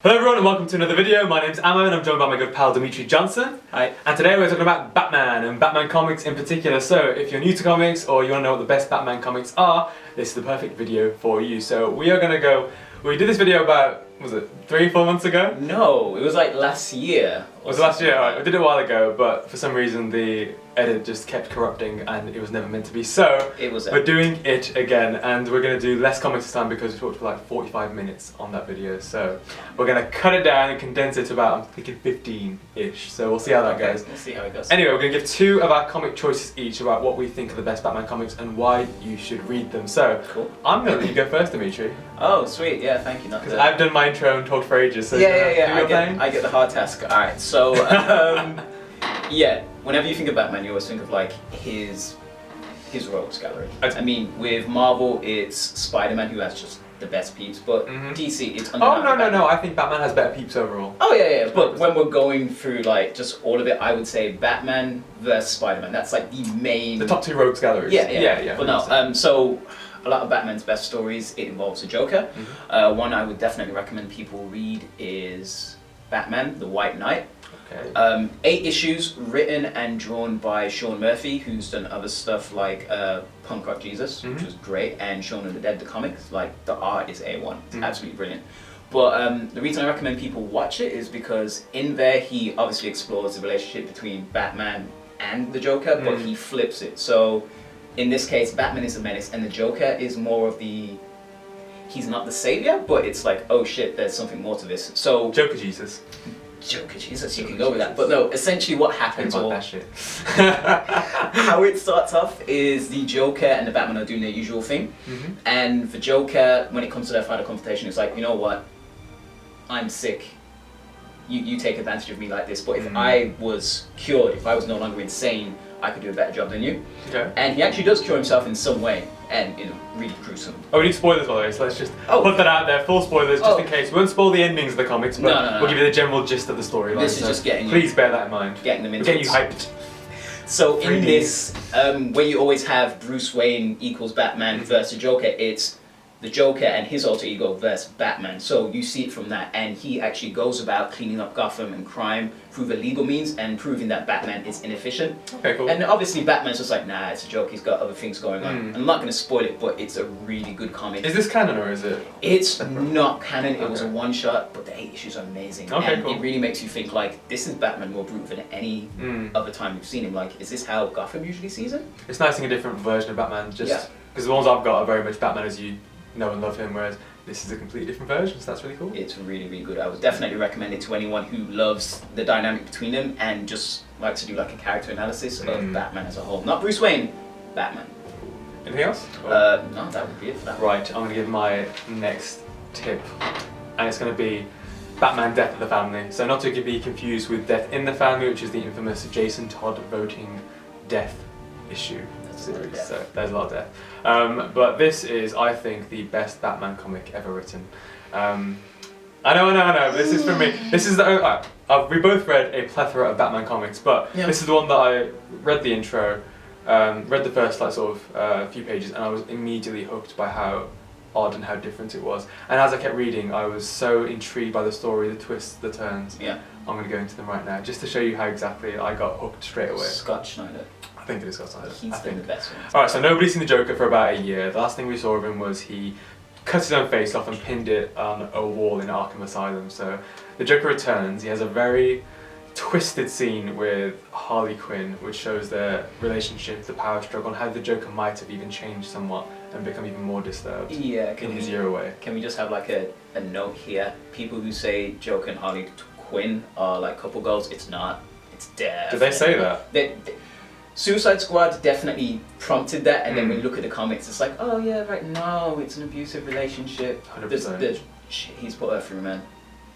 Hello everyone and welcome to another video. My name's Ammo and I'm joined by my good pal Dimitri Johnson. Hi. And today we're talking about Batman and Batman comics in particular. So if you're new to comics or you want to know what the best Batman comics are, this is the perfect video for you. So we did this video about, was it 3-4 months ago? No, it was like last year. Was it last year? Alright, we did it a while ago, but for some reason the edit just kept corrupting and it was never meant to be. So we're doing it again and we're going to do less comics this time because we talked for like 45 minutes on that video. So we're going to cut it down and condense it to about, I'm thinking 15-ish. So we'll see how that goes. We'll see how it goes. Anyway, we're going to give 2 of our comic choices each about what we think are the best Batman comics and why you should read them. So cool. I'm going to let you go first, Dimitri. Oh, sweet. Yeah, thank you. Because I've done my intro and talked for ages. So yeah. I get the hard task. Alright, so yeah, whenever you think of Batman, you always think of like his rogues gallery. I mean, with Marvel, it's Spider-Man who has just the best peeps, but DC, it's no, I think Batman has better peeps overall. Oh yeah, but when we're going through like just all of it, I would say Batman versus Spider-Man. That's like the top 2 rogues galleries. Yeah. But no, so a lot of Batman's best stories, it involves a Joker. One I would definitely recommend people read is Batman, the White Knight. Okay. 8 issues written and drawn by Sean Murphy, who's done other stuff like Punk Rock Jesus, which was great, and Shaun of the Dead, the comics. Like, the art is A1. It's absolutely brilliant. But the reason I recommend people watch it is because in there he obviously explores the relationship between Batman and the Joker, but he flips it. So in this case, Batman is a menace and the Joker is more of the... He's not the savior, but it's like, oh shit, there's something more to this. So Joker Jesus, you can go with that. But no, essentially what happens, or that shit. how it starts off is the Joker and the Batman are doing their usual thing. And the Joker, when it comes to their final confrontation, is like, you know what, I'm sick. You take advantage of me like this, but if I was cured, if I was no longer insane, I could do a better job than you. Okay. And he actually does cure himself in some way, and really gruesome. Oh, we need spoilers by the way, so let's just put that out there, full spoilers, just in case. We won't spoil the endings of the comics, but we'll give you the general gist of the storyline. This is just getting Please bear that in mind. Getting them into getting you hyped. So in this, where you always have Bruce Wayne equals Batman versus Joker, it's the Joker and his alter ego versus Batman. So you see it from that, and he actually goes about cleaning up Gotham and crime through the legal means and proving that Batman is inefficient. Okay, cool. And obviously Batman's just like, nah, it's a joke, he's got other things going on. I'm not going to spoil it, but it's a really good comic. Is this canon or is it? It's not canon, it was a one-shot, but the 8 issues are amazing. Okay, cool. It really makes you think like, this is Batman more brutal than any other time you've seen him. Like, is this how Gotham usually sees him? It's nice seeing a different version of Batman, just because the ones I've got are very much Batman as you know and love him, whereas this is a completely different version, so that's really cool. It's really, really good. I would definitely recommend it to anyone who loves the dynamic between them and just likes to do like a character analysis of Batman as a whole. Not Bruce Wayne, Batman. Anything else? No, that would be it for that. Right, I'm going to give my next tip, and it's going to be Batman Death of the Family. So not to be confused with Death in the Family, which is the infamous Jason Todd voting death issue. So there's a lot of death. But this is, I think, the best Batman comic ever written. I know, this is from me. This is we both read a plethora of Batman comics, but this is the one that I read the intro, read the first few pages, and I was immediately hooked by how odd and how different it was. And as I kept reading, I was so intrigued by the story, the twists, the turns. Yeah. I'm going to go into them right now, just to show you how exactly I got hooked straight away. Scott Schneider. I think it is Scott Snyder. He's been the best one. Alright, so nobody's seen the Joker for about a year. The last thing we saw of him was he cut his own face off and pinned it on a wall in Arkham Asylum. So the Joker returns. He has a very twisted scene with Harley Quinn, which shows their relationship, the power struggle, and how the Joker might have even changed somewhat and become even more disturbed in his year away. Can we just have like a note here? People who say Joker and Harley Quinn are like couple goals, it's not. It's death. Did they say that? Suicide Squad definitely prompted that, and then when you look at the comics, it's like, oh yeah, right, no, it's an abusive relationship. 100%. He's put her through, man.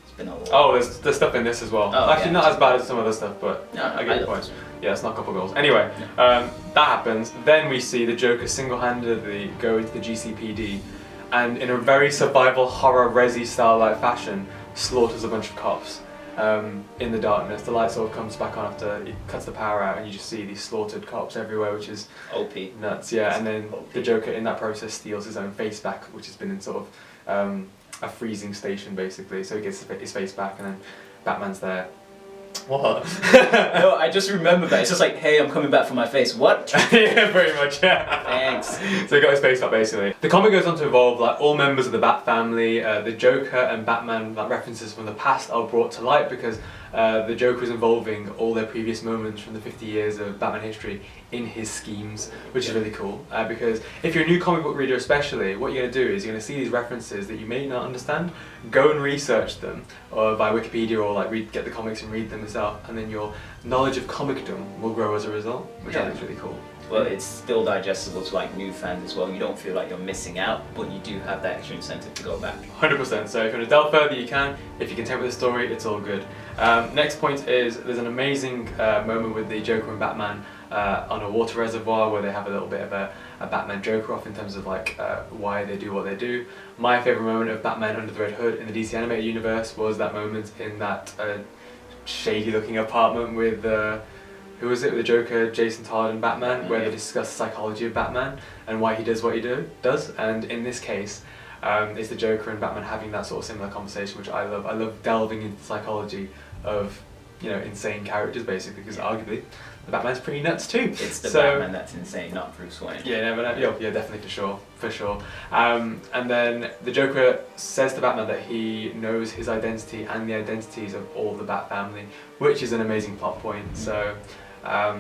It's been a lot. Oh, there's stuff in this as well. Actually, not as bad as some other stuff, but I get your point. Yeah, it's not a couple goals. Anyway, that happens. Then we see the Joker single-handedly go into the GCPD, and in a very survival horror resi style like fashion, slaughters a bunch of cops. In the darkness, the light sort of comes back on after he cuts the power out, and you just see these slaughtered cops everywhere, which is OP. Nuts, yeah. And then the Joker in that process steals his own face back, which has been in sort of a freezing station basically. So he gets his face back, and then Batman's there. What? No, I just remember that. It's just like, hey, I'm coming back for my face. What? Yeah, pretty much. Yeah. Thanks. So he got his face back basically. The comic goes on to involve like all members of the Bat family. The Joker and Batman, like references from the past, are brought to light because the Joker is involving all their previous moments from the 50 years of Batman history in his schemes, which is really cool. Because if you're a new comic book reader especially, what you're going to do is you're going to see these references that you may not understand, go and research them or by Wikipedia, or like get the comics and read them yourself, and then your knowledge of comicdom will grow as a result, which I think is really cool. Well, it's still digestible to like new fans as well. You don't feel like you're missing out, but you do have that extra incentive to go back. 100%. So if you want to delve further, you can. If you can take with the story, it's all good. Next point is there's an amazing moment with the Joker and Batman on a water reservoir where they have a little bit of a Batman Joker off in terms of like why they do what they do. My favourite moment of Batman under the Red Hood in the DC animated universe was that moment in that shady looking apartment with who was it, with the Joker, Jason Todd and Batman, where they discuss the psychology of Batman and why he does what he does. And in this case, it's the Joker and Batman having that sort of similar conversation, which I love. I love delving into the psychology of, you know, insane characters basically, because arguably the Batman's pretty nuts too. It's the Batman that's insane, not Bruce Wayne. Yeah, yeah, definitely, for sure. And then the Joker says to Batman that he knows his identity and the identities of all the Bat family, which is an amazing plot point. So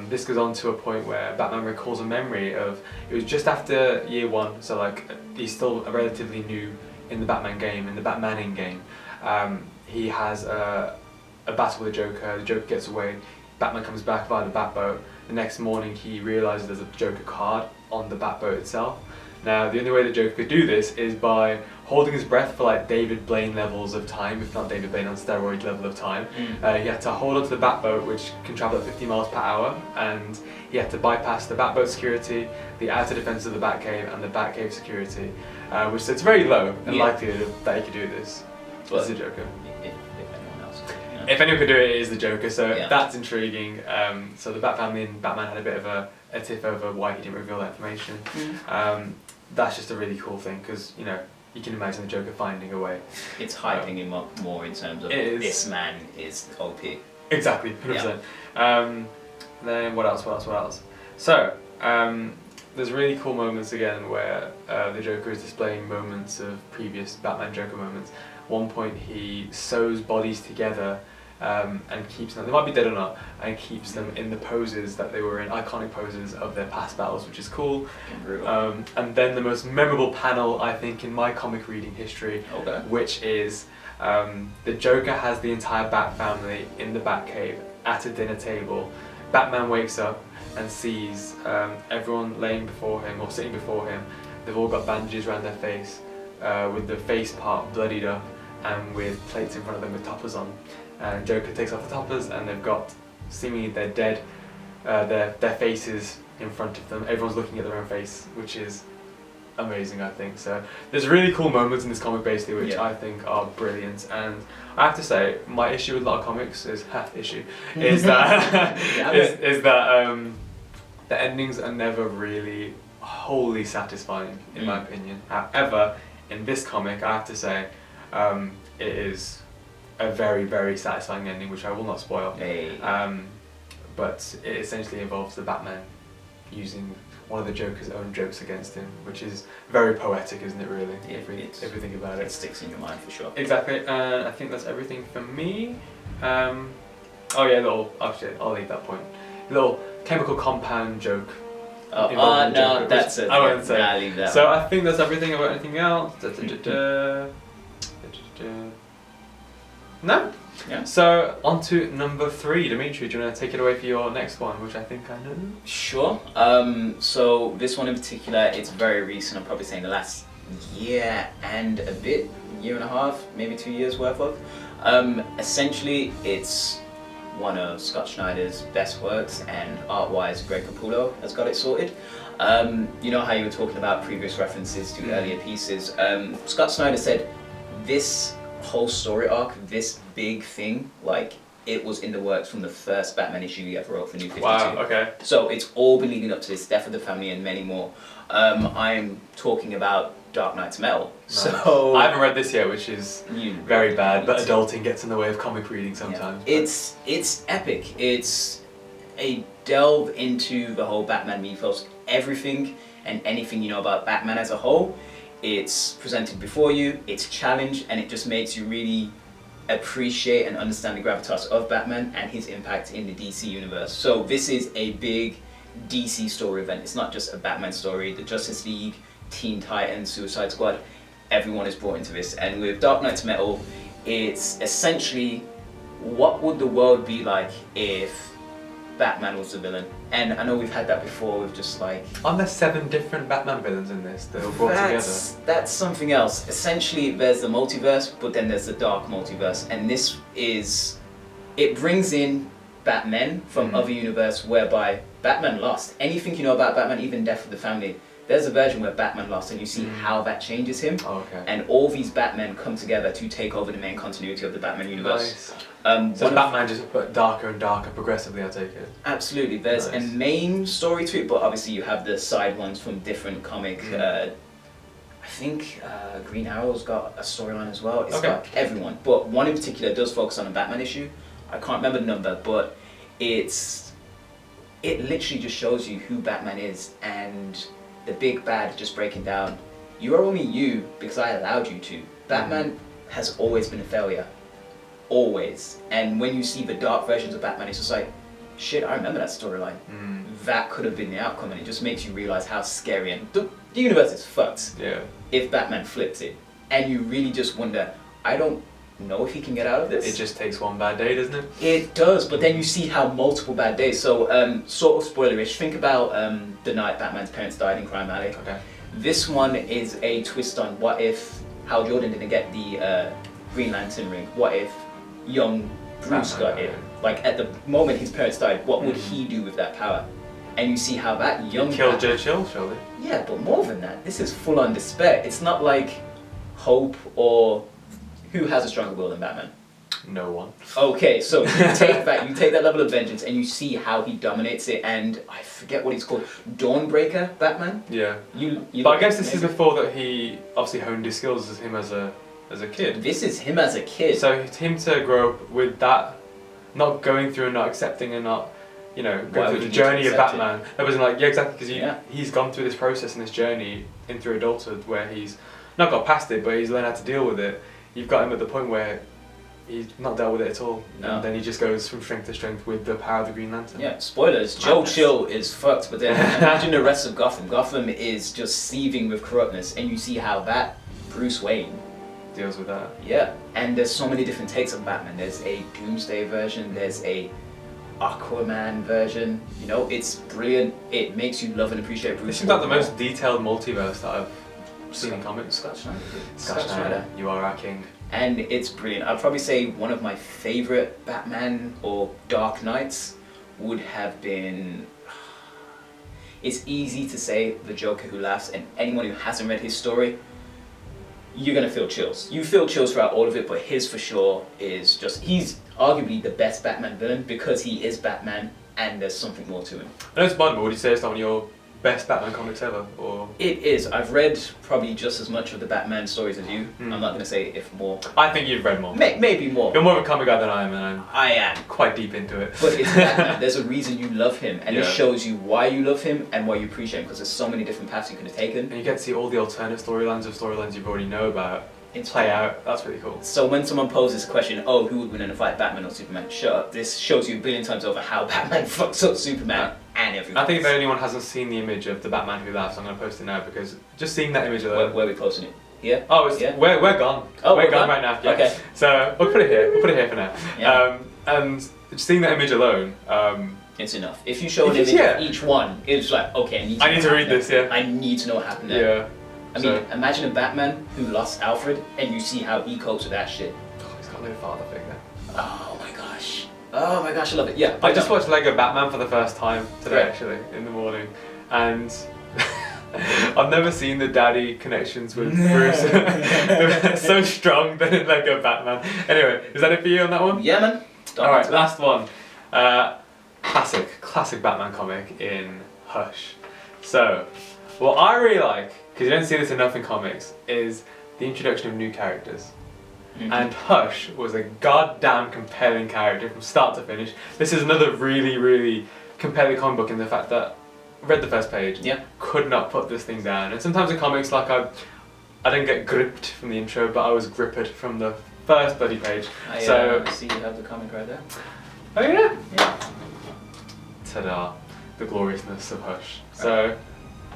this goes on to a point where Batman recalls a memory of, it was just after year one, so like he's still relatively new in the Batman game, in the Batmaning game. He has a battle with the Joker gets away, Batman comes back via the Batboat. The next morning he realises there's a Joker card on the Batboat itself. Now the only way the Joker could do this is by holding his breath for like David Blaine levels of time, if not David Blaine on steroid level of time. He had to hold onto the Batboat, which can travel at 50 miles per hour, and he had to bypass the Batboat security, the outer defence of the Batcave, and the Batcave security, which it's very low in likelihood that he could do this. But it's the Joker. If anyone could do it, it is the Joker, so that's intriguing. So the Bat family and Batman had a bit of a tiff over why he didn't reveal that information. That's just a really cool thing, because, you know, you can imagine the Joker finding a way. It's hyping him up more in terms of this man is OP. Exactly, 100%. Then what else? So, there's really cool moments again where the Joker is displaying moments of previous Batman Joker moments. At one point he sews bodies together and keeps them, they might be dead or not, and keeps them in the poses that they were in, iconic poses of their past battles, which is cool. And then the most memorable panel, I think, in my comic reading history, which is the Joker has the entire Bat family in the Batcave at a dinner table. Batman wakes up and sees everyone laying before him, or sitting before him. They've all got bandages around their face, with the face part bloodied up, and with plates in front of them with toppers on. And Joker takes off the toppers, and they've got seemingly they're dead, their faces in front of them. Everyone's looking at their own face, which is amazing, I think. So there's really cool moments in this comic basically, which I think are brilliant. And I have to say, my issue with a lot of comics is is that the endings are never really wholly satisfying, in my opinion. However, in this comic, I have to say, it is a very, very satisfying ending, which I will not spoil. But it essentially involves the Batman using one of the Joker's own jokes against him, which is very poetic, isn't it, really? If we think about it. It sticks in your mind for sure. Exactly, and I think that's everything for me. Oh yeah, actually, I'll leave that point. Little chemical compound joke. No, Joker, that's it. I won't say. Nah, leave that so one. I think that's everything. About anything else? No? Yeah. So, on to number 3. Dimitri, do you want to take it away for your next one, which I think I know? Sure. So, this one in particular, it's very recent. I'm probably saying the last year and a bit, year and a half, maybe 2 years worth of. Essentially, it's one of Scott Snyder's best works, and art-wise, Greg Capullo has got it sorted. You know how you were talking about previous references to earlier pieces? Scott Snyder said this whole story arc, this big thing, like, it was in the works from the first Batman issue he ever wrote for New 52. Wow, So it's all been leading up to this death of the family and many more. I'm talking about Dark Knight's Metal. Nice. So I haven't read this yet, which is you very bad, but need to. adulting gets in the way of comic reading sometimes. Yeah. It's epic. It's a delve into the whole Batman mythos, everything and anything you know about Batman as a whole. It's presented before you, it's challenged, and it just makes you really appreciate and understand the gravitas of Batman and his impact in the DC universe. So this is a big DC story event. It's not just a Batman story. The Justice League, Teen Titans, Suicide Squad, everyone is brought into this. And with Dark Knight's Metal, it's essentially what would the world be like if Batman was the villain? And I know we've had that before with just like... Aren't there 7 different Batman villains in this that were brought together? That's something else. Essentially, there's the multiverse, but then there's the dark multiverse. And this is... It brings in Batmen from other universe whereby Batman lost. Anything you know about Batman, even Death of the Family, there's a version where Batman lost and you see how that changes him. Oh, okay. And all these Batmen come together to take over the main continuity of the Batman universe. Nice. So Batman just got darker and darker progressively, I take it? Absolutely. There's a main story to it, but obviously you have the side ones from different comic. I think Green Arrow's got a storyline as well. It's got everyone. But one in particular does focus on a Batman issue. I can't remember the number, but it literally just shows you who Batman is and the big bad just breaking down. You are only you because I allowed you to. Batman has always been a failure. Always. And when you see the dark versions of Batman, it's just like, shit, I remember that storyline. That could have been the outcome, and it just makes you realize how scary and the universe is fucked if Batman flips it. And you really just wonder, I don't know if he can get out of this. It just takes one bad day, doesn't it? It does, but then you see how multiple bad days. So, sort of spoilerish, think about the night Batman's parents died in Crime Alley. Okay. This one is a twist on what if Hal Jordan didn't get the Green Lantern ring? What if young Bruce got it? Like at the moment his parents died, what would he do with that power? And you see how that young Kill Judge Hill, surely. Yeah, but more than that, this is full on despair. It's not like hope or who has a stronger will than Batman? No one. Okay, so you take that level of vengeance and you see how he dominates it, and I forget what he's called, Dawnbreaker Batman? Yeah. You but I guess this is before that he obviously honed his skills as him as a kid. This is him as a kid. So him to grow up with that, not going through and not accepting and not, going through the journey of Batman. That wasn't like, exactly, because he's gone through this process and this journey into adulthood where he's not got past it, but he's learned how to deal with it. You've got him at the point where he's not dealt with it at all, and then he just goes from strength to strength with the power of the Green Lantern. Yeah, spoilers, Joe Chill is fucked, but then imagine the rest of Gotham. Gotham is just seething with corruptness, and you see how that Bruce Wayne deals with that. Yeah, and there's so many different takes on Batman. There's a Doomsday version, there's a Aquaman version, it's brilliant. It makes you love and appreciate Bruce. This is like the most detailed multiverse that I've seen in comics. Scott Snyder, you are our king. And it's brilliant. I'd probably say one of my favourite Batman or Dark Knights would have been... It's easy to say The Joker Who Laughs, and anyone who hasn't read his story, you're going to feel chills. You feel chills throughout all of it, but his for sure is just... He's arguably the best Batman villain because he is Batman and there's something more to him. I know it's fun, but would you say it's not one of your best Batman comics ever? Or It is. I've read probably just as much of the Batman stories as you. I'm not going to say if more. I think you've read more. Maybe more. You're more of a comic guy than I am, and I am quite deep into it. But it's Batman. There's a reason you love him, and it shows you why you love him and why you appreciate him, because there's so many different paths you could have taken. And you get to see all the alternate storylines you already know about play out. That's really cool. So when someone poses a question, who would win in a fight, Batman or Superman? Shut up. This shows you a billion times over how Batman fucks up Superman and everyone. I think if anyone hasn't seen the image of the Batman Who Laughs, I'm going to post it now, because just seeing that image alone... Where are we posting it? Yeah? Oh, we're gone. Oh, we're gone right now. Yeah. Okay. So we'll put it here. For now. Yeah. And just seeing that image alone... it's enough. If you show an image of each one, it's like, okay, I need to read this, I need to know what happened there. Yeah. I mean, imagine a Batman who lost Alfred, and you see how he copes with that shit. Oh, he's got no father figure. Oh my gosh, I love it. Yeah. I just watched Lego Batman for the first time today, actually, in the morning, and I've never seen the daddy connections with Bruce. They're so strong than in Lego Batman. Anyway, is that it for you on that one? Yeah, man. Alright, last one. Classic Batman comic in Hush. So, what I really like because you don't see this enough in comics, is the introduction of new characters. Mhm. And Hush was a goddamn compelling character from start to finish. This is another really, really compelling comic book in the fact that I read the first page, Yeah. could not put this thing down. And sometimes in comics, like I didn't get gripped from the intro, but I was gripped from the first bloody page. I So, see you have the comic right there. oh yeah, Yeah. ta-da, the gloriousness of Hush. So,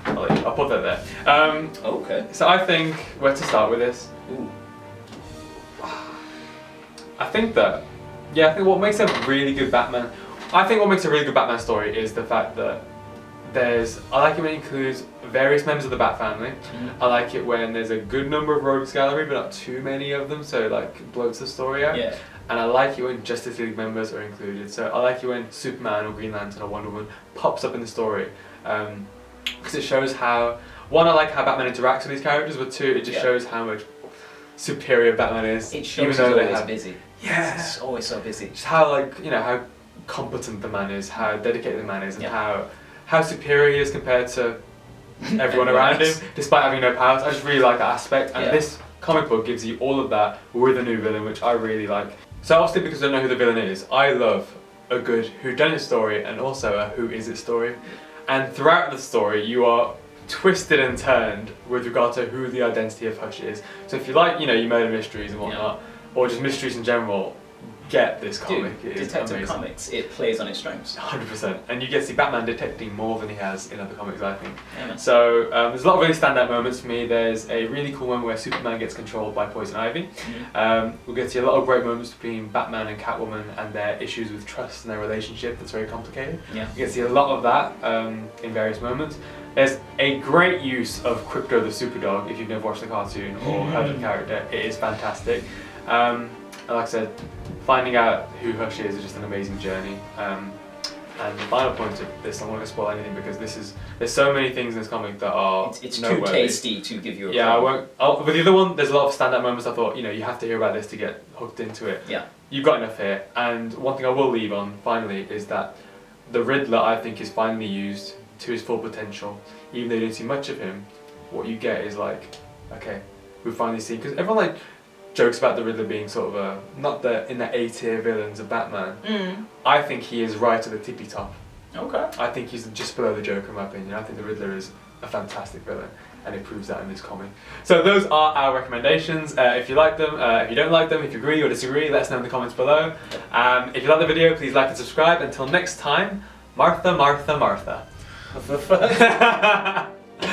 I'll put that there. Okay. So I think where to start with this. Ooh. I think what makes a really good Batman. I think what makes a really good Batman story is the fact that I like it when it includes various members of the Bat family. I like it when there's a good number of rogues gallery, but not too many of them, so like bloats the story out. Yeah. And I like it when Justice League members are included. So I like it when Superman or Green Lantern or Wonder Woman pops up in the story, because it shows how, one, I like how Batman interacts with these characters, but two, it just shows how much superior Batman is. It shows he's always busy. Yeah. It's always so busy. Just how, like, you know, how competent the man is, how dedicated the man is, and how superior he is compared to everyone around him, despite having no powers. I just really like that aspect, and this comic book gives you all of that with a new villain, which I really like. So obviously, because I don't know who the villain is, I love a good whodunit story and also a who is it story. And throughout the story, you are twisted and turned with regard to who the identity of Hush is. So if you like, you know, your murder mysteries and whatnot, or just mysteries in general, get this comic. Dude, it is Detective amazing. Comics, it plays on its strengths. 100%. And you get to see Batman detecting more than he has in other comics, I think. Yeah, man. So there's a lot of really standout moments for me. There's a really cool moment where Superman gets controlled by Poison Ivy. We'll get to see a lot of great moments between Batman and Catwoman and their issues with trust and their relationship that's very complicated. Yeah. You get to see a lot of that in various moments. There's a great use of Crypto the Superdog, if you've never watched the cartoon or heard of the character. It is fantastic. And like I said, finding out who Hush is just an amazing journey. And the final point of this, I'm not going to spoil anything because there's so many things in this comic that are It's too noteworthy. tasty to give you a Yeah, I problem. won't. With the other one, there's a lot of standout moments. I thought, you know, you have to hear about this to get hooked into it. Yeah. You've got enough here. And one thing I will leave on finally is that the Riddler, I think, is finally used to his full potential. Even though you don't see much of him, what you get is like, okay, we've finally seen, because everyone like jokes about the Riddler being sort of a not in the A-tier villains of Batman. I think he is right at the tippy top. Okay. I think he's just below the Joker in my opinion. I think the Riddler is a fantastic villain, and it proves that in this comic. So those are our recommendations. If you like them, if you don't like them, if you agree or disagree, let us know in the comments below. If you like the video, please like and subscribe. Until next time, Martha, Martha, Martha.